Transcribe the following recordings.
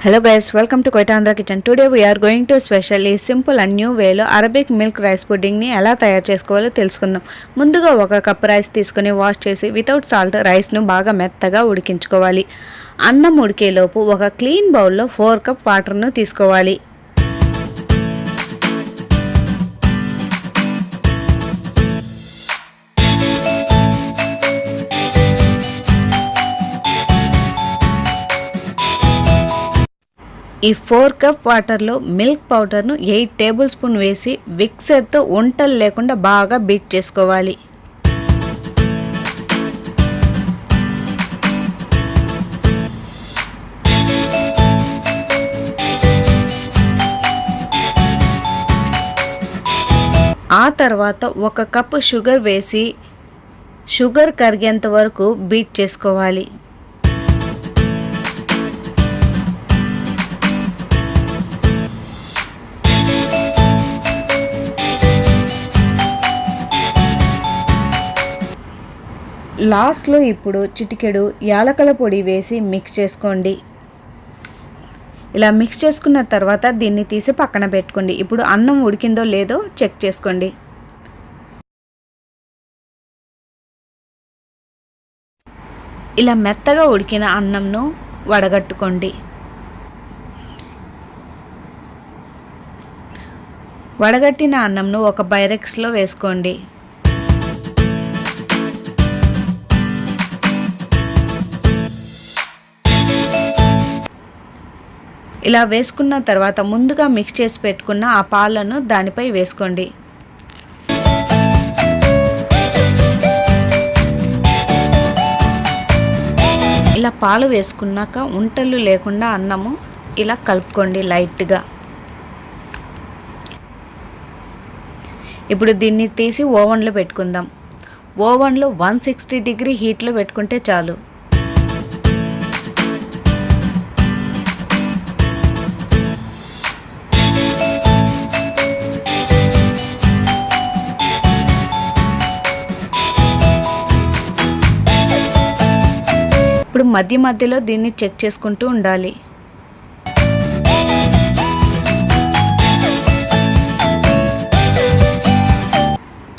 Hello guys, welcome to Kuwait Andhra kitchen. Today we are going to specially simple and new way లో Arabic milk rice pudding ని ఎలా తయారు చేసుకోవాలో తెలుసుకుందాం. ముందుగా ఒక కప్ రైస్ తీసుకొని వాష్ చేసి వితౌట్ సాల్ట్ రైస్ ను బాగా మెత్తగా ఉడికించుకోవాలి. అన్నం ఉడికేలోపు ఒక క్లీన్ బౌల్ లో 4 కప్ వాటర్ ను తీసుకోవాలి. ఈ 4 కప్ వాటర్లో మిల్క్ పౌడర్ను 8 టేబుల్ స్పూన్ వేసి మిక్సర్తో ఉంటలు లేకుండా బాగా బీట్ చేసుకోవాలి. ఆ తర్వాత 1 కప్ షుగర్ వేసి షుగర్ కరిగేంత వరకు బీట్ చేసుకోవాలి. లాస్ట్లో ఇప్పుడు చిటికెడు యాలకుల పొడి వేసి మిక్స్ చేసుకోండి. ఇలా మిక్స్ చేసుకున్న తర్వాత దీన్ని తీసి పక్కన పెట్టుకోండి. ఇప్పుడు అన్నం ఉడికిందో లేదో చెక్ చేసుకోండి. ఇలా మెత్తగా ఉడికిన అన్నంను వడగట్టుకోండి. వడగట్టిన అన్నంను ఒక బైరెక్స్లో వేసుకోండి. ఇలా వేసుకున్న తర్వాత ముందుగా మిక్స్ చేసి పెట్టుకున్న ఆ పాలను దానిపై వేసుకోండి. ఇలా పాలు వేసుకున్నాక ఉంటలు లేకుండా అన్నము ఇలా కలుపుకోండి లైట్గా. ఇప్పుడు దీన్ని తీసి ఓవెన్లో పెట్టుకుందాం. ఓవెన్లో 160 డిగ్రీ హీట్లో పెట్టుకుంటే చాలు. ఇప్పుడు మధ్య మధ్యలో దీన్ని చెక్ చేసుకుంటూ ఉండాలి.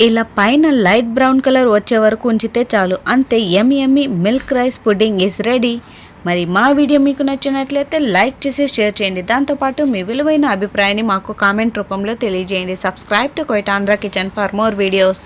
ఇలా పైన లైట్ బ్రౌన్ కలర్ వచ్చే వరకు ఉంచితే చాలు. అంతే, yummy milk rice pudding is ready. మరి మా వీడియో మీకు నచ్చినట్లయితే లైక్ చేసి షేర్ చేయండి. దాంతోపాటు మీ విలువైన అభిప్రాయాన్ని మాకు కామెంట్ రూపంలో తెలియజేయండి. Subscribe to Kuwait Andhra kitchen for more videos.